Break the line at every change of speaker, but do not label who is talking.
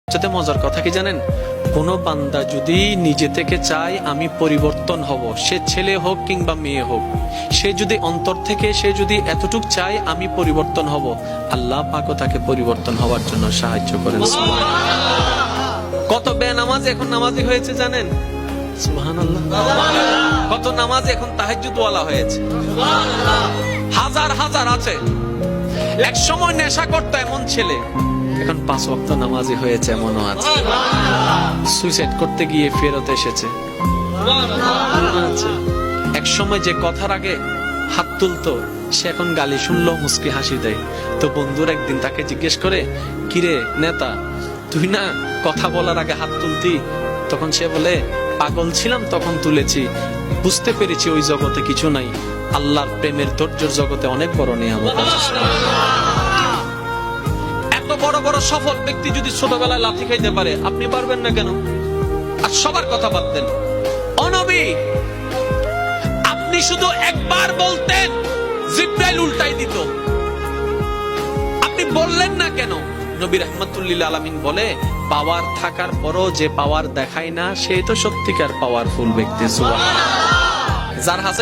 সবচেয়ে মজার কথা কি জানেন, কোন বান্দা যদি নিজে থেকে চায় আমি পরিবর্তন হব, সে ছেলে হোক কিংবা মেয়ে হোক, সে যদি অন্তর থেকে সে যদি এতটুক চায় আমি পরিবর্তন হব, আল্লাহ পাকও তাকে পরিবর্তন হওয়ার জন্য সাহায্য করেন। কত বেনামাজ এখন নামাজি হয়েছে জানেন? সুবহানাল্লাহ। কত নামাজ এখন তাহাজ্জুদ ওয়ালা হয়েছে, হাজার হাজার আছে। এক সময় নেশা করতো এমন ছেলে, এখন 5 ওয়াক্ত নামাজি হয়েছে এমনও আছে। সুইসাইড করতে গিয়ে ফেরত এসেছে। এক সময় যে কথার আগে হাত তুলতো, সে এখন গালি শুনলেও মুস্কি হাসি দেয়। তো বন্ধুর একদিন তাকে জিজ্ঞেস করে, কিরে নেতা, তুই না কথা বলার আগে হাত তুলতি? তখন সে বলে, পাগল ছিলাম তখন তুলেছি, বুঝতে পেরেছি ওই জগতে কিছু নাই, আল্লাহর প্রেমের ধৈর্যের জগতে অনেক বড় নিয়ামত আছে। এত বড় বড় সফল ব্যক্তি যদি ছোটবেলায় লাথি খাইতে পারে, আপনি পারবেন না কেন? আর সবার কথা বাদ দেন, ও নবী, আপনি শুধু একবার বলতেন জিবরাইল উল্টাই দিত, আপনি বললেন না কেন? নবী রাহমাতুল লিল আলামিন বলে, পাওয়ার থাকার পরও যে পাওয়ার দেখায় না, সেই তো সত্যিকার পাওয়ারফুল ব্যক্তি। সুবহানাল্লাহ। যার হাতে